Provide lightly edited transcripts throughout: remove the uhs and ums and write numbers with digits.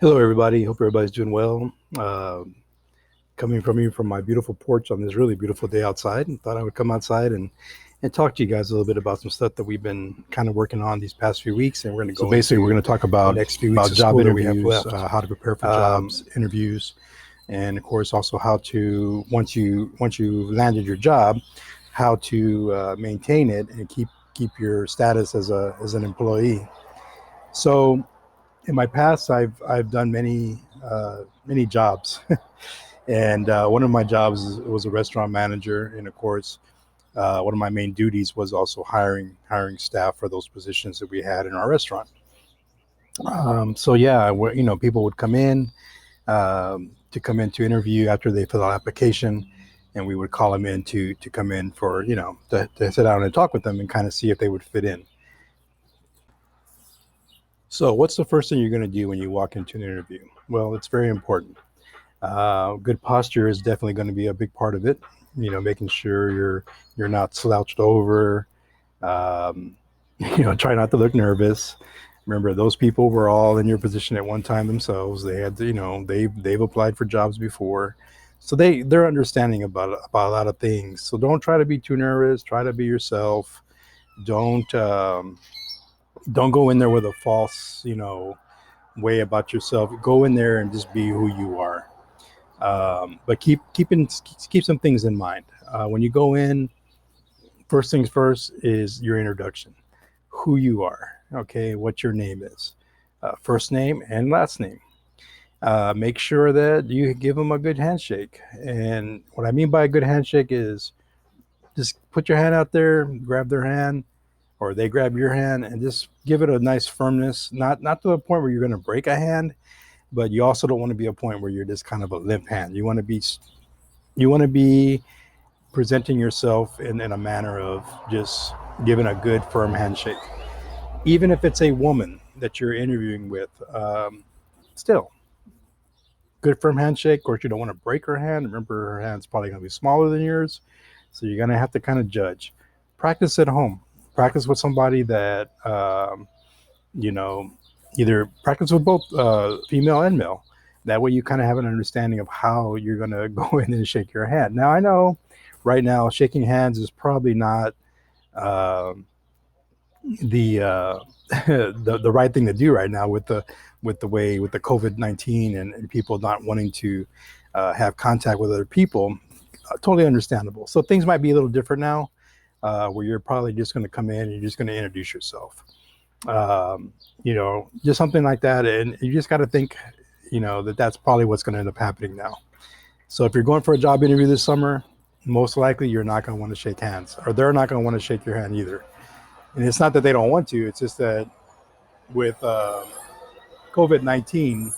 Hello, everybody. Hope everybody's doing well. Coming from you from my beautiful porch on this really beautiful day outside, and thought I would come outside and talk to you guys a little bit about some stuff that we've been kind of working on these past few weeks. And we're going to we're going to talk the about next few weeks of job school that we have interviews, left. how to prepare for jobs interviews, and of course also how to once you landed your job, how to maintain it and keep your status as an employee. So in my past, I've done many jobs, and one of my jobs was a restaurant manager, and of course, one of my main duties was also hiring staff for those positions that we had in our restaurant. So yeah, people would come in to come in to interview after they fill out application, and we would call them in to come in for to sit down and talk with them and kind of see if they would fit in. So, what's the first thing you're going to do when you walk into an interview? Well, it's very important. Good posture is definitely going to be a big part of it. Making sure you're not slouched over. Um, try not to look nervous. Remember, those people were all in your position at one time themselves. They had to, they've applied for jobs before, so they're understanding about a lot of things. So don't try to be too nervous. Try to be yourself. Don't um, don't go in there with a false, way about yourself. Go in there and just be who you are. But keep some things in mind when you go in. First things first is your introduction, who you are. Okay, what your name is, first name and last name. Make sure that you give them a good handshake. And what I mean by a good handshake is just put your hand out there, grab their hand, or they grab your hand, and just give it a nice firmness. Not to the point where you're going to break a hand, but you also don't want to be a point where you're just kind of a limp hand. You want to be presenting yourself in a manner of just giving a good firm handshake, even if it's a woman that you're interviewing with. Still, good firm handshake. Of course, you don't want to break her hand. Remember, her hand's probably going to be smaller than yours, so you're going to have to kind of judge. Practice at home. Practice with somebody that you know, either practice with both female and male. That way, you kind of have an understanding of how you're going to go in and shake your hand. Now, I know right now shaking hands is probably not uh, the the right thing to do right now with the COVID-19 and people not wanting to have contact with other people. Totally understandable. So things might be a little different now, where you're probably just going to come in and you're just going to introduce yourself. Just something like that. And you just got to think, that's probably what's going to end up happening now. So if you're going for a job interview this summer, most likely you're not going to want to shake hands, or they're not going to want to shake your hand either. And it's not that they don't want to, it's just that with COVID-19,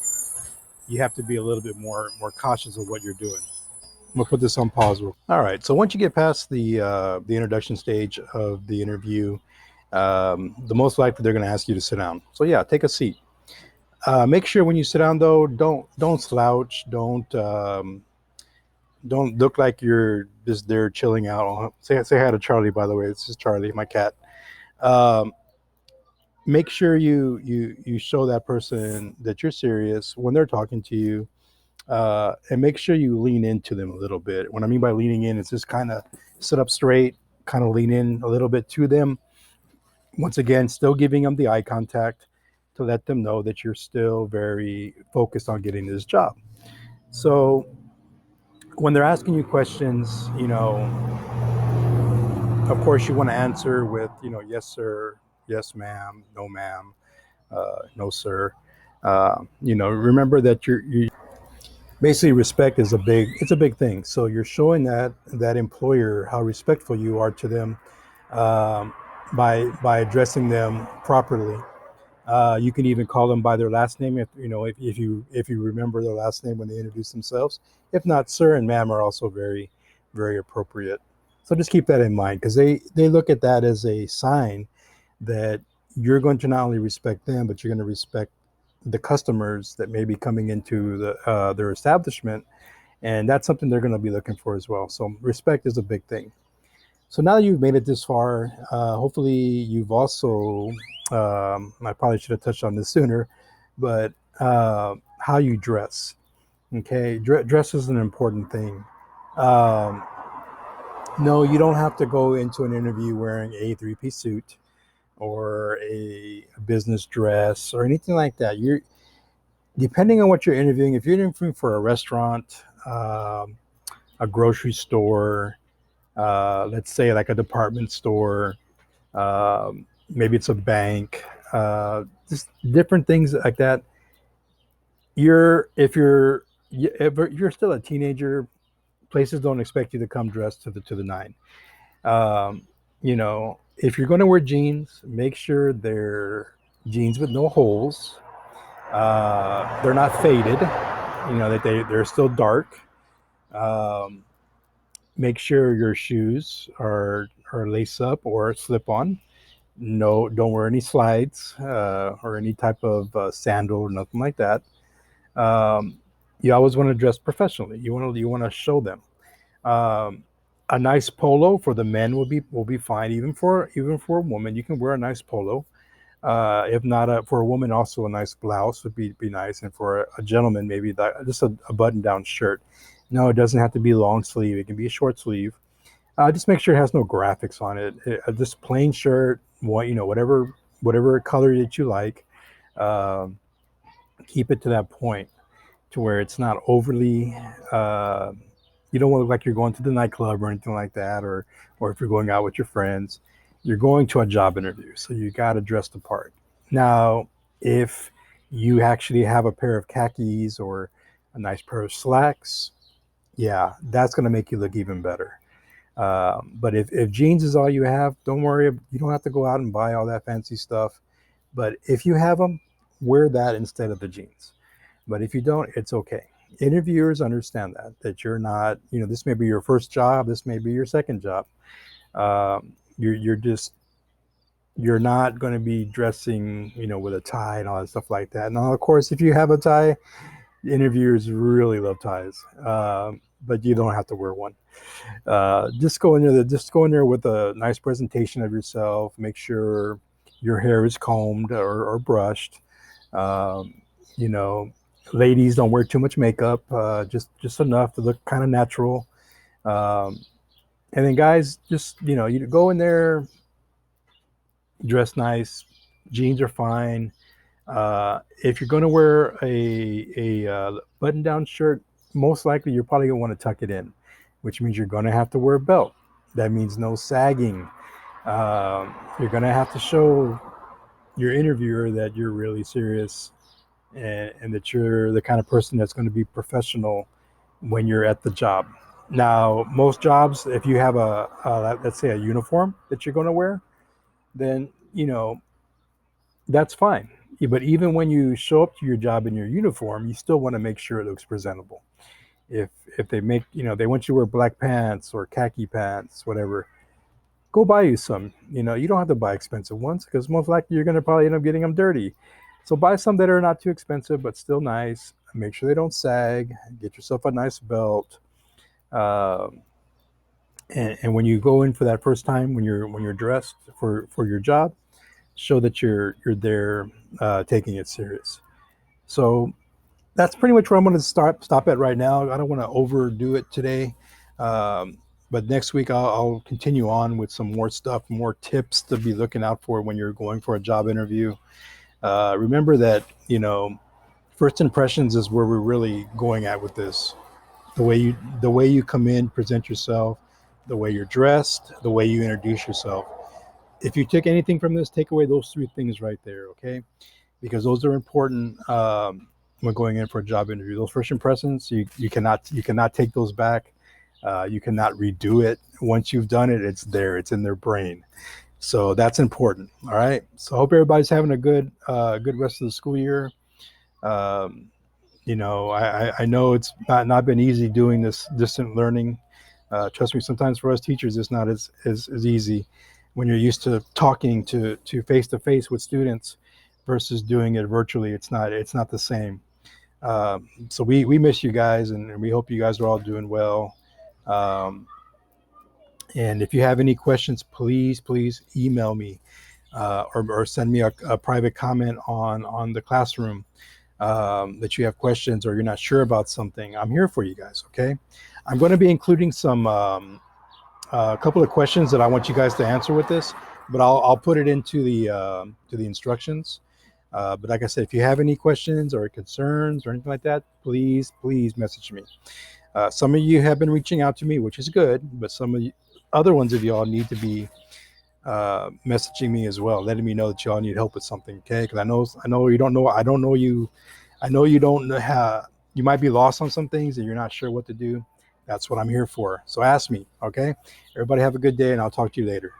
you have to be a little bit more cautious of what you're doing. I'm gonna put this on pause. All right. So once you get past the introduction stage of the interview, the most likely they're going to ask you to sit down. So yeah, take a seat. Make sure when you sit down though, don't slouch. Don't look like you're just there chilling out. Say hi to Charlie, by the way. This is Charlie, my cat. Um, Make sure you show that person that you're serious when they're talking to you, and make sure you lean into them a little bit. What I mean by leaning in is just kind of sit up straight, kind of lean in a little bit to them. Once again, still giving them the eye contact to let them know that you're still very focused on getting this job. So when they're asking you questions, of course you want to answer with, yes, sir, yes, ma'am, no, ma'am, no, sir. Remember that you basically respect is a big thing. So you're showing that employer how respectful you are to them, um, by addressing them properly. You can even call them by their last name if you remember their last name when they introduce themselves. If not, sir and ma'am are also very, very appropriate. So just keep that in mind, because they look at that as a sign that you're going to not only respect them, but you're going to respect the customers that may be coming into their establishment, and that's something they're going to be looking for as well. So respect is a big thing. So now that you've made it this far, hopefully you've also, I probably should have touched on this sooner, but how you dress. Okay, dress is an important thing. Um, no, you don't have to go into an interview wearing a three-piece suit or a business dress or anything like that. You're depending on what you're interviewing. If you're interviewing for a restaurant, a grocery store, let's say like a department store, maybe it's a bank, just different things like that. If you're still a teenager, places don't expect you to come dressed to the nine. Um, if you're going to wear jeans, make sure they're jeans with no holes. They're not faded. That they're still dark. Um, Make sure your shoes are lace up or slip on. No, don't wear any slides or any type of sandal or nothing like that. Um, you always want to dress professionally. You want to show them. Um, a nice polo for the men will be fine. Even for a woman, you can wear a nice polo. If not, for a woman, also a nice blouse would be nice, and for a gentleman, maybe just a button down shirt. No, it doesn't have to be long sleeve. It can be a short sleeve. Just make sure it has no graphics on it. Just plain shirt, whatever color that you like. Um, Keep it to that point to where it's not overly. You don't want to look like you're going to the nightclub or anything like that, or if you're going out with your friends, you're going to a job interview, so you got to dress the part. Now, if you actually have a pair of khakis or a nice pair of slacks, yeah, that's going to make you look even better. But if jeans is all you have, don't worry. You don't have to go out and buy all that fancy stuff. But if you have them, wear that instead of the jeans. But if you don't, it's okay. Interviewers understand that you're not, this may be your first job, this may be your second job. You're not going to be dressing, with a tie and all that stuff like that. Now, of course, if you have a tie, interviewers really love ties, but you don't have to wear one. Just go in there with a nice presentation of yourself. Make sure your hair is combed or brushed. Um, you know, Ladies don't wear too much makeup, just enough to look kind of natural. Um, and then guys, just you go in there, dress nice. Jeans are fine. If you're going to wear a button-down shirt, most likely you're probably going to want to tuck it in, which means you're going to have to wear a belt. That means no sagging. You're going to have to show your interviewer that you're really serious, and that you're the kind of person that's going to be professional when you're at the job. Now, most jobs, if you have let's say a uniform that you're going to wear, then that's fine. But even when you show up to your job in your uniform, you still want to make sure it looks presentable. If they want you to wear black pants or khaki pants, whatever, go buy you some. You don't have to buy expensive ones because most likely you're going to probably end up getting them dirty. So buy some that are not too expensive but still nice. Make sure they don't sag. Get yourself a nice belt. Um, and when you go in for that first time, when you're dressed for your job, show that you're there, taking it serious. So that's pretty much where I'm going to stop at right now. I don't want to overdo it today, but next week I'll continue on with some more stuff, more tips to be looking out for when you're going for a job interview. Remember that first impressions is where we're really going at with this. The way you come in, present yourself, the way you're dressed, the way you introduce yourself. If you take anything from this, take away those three things right there, okay? Because those are important when going in for a job interview. Those first impressions, you cannot take those back. You cannot redo it. Once you've done it, it's there. It's in their brain. So that's important. All right. So I hope everybody's having a good rest of the school year. Um, I know it's not been easy doing this distant learning. Trust me, sometimes for us teachers, it's not as easy when you're used to talking to face to face with students versus doing it virtually. It's not the same. So we miss you guys, and we hope you guys are all doing well. Um, and if you have any questions, please email me, or send me a private comment on the classroom. that you have questions or you're not sure about something, I'm here for you guys. Okay. I'm going to be including some a couple of questions that I want you guys to answer with this, but I'll put it into the instructions. But like I said, if you have any questions or concerns or anything like that, please message me. Some of you have been reaching out to me, which is good, but some of you, other ones of y'all need to be messaging me as well, letting me know that y'all need help with something. Okay, because I know you don't know. I don't know you. I know you don't know how. You might be lost on some things and you're not sure what to do. That's what I'm here for. So ask me. Okay. Everybody have a good day, and I'll talk to you later.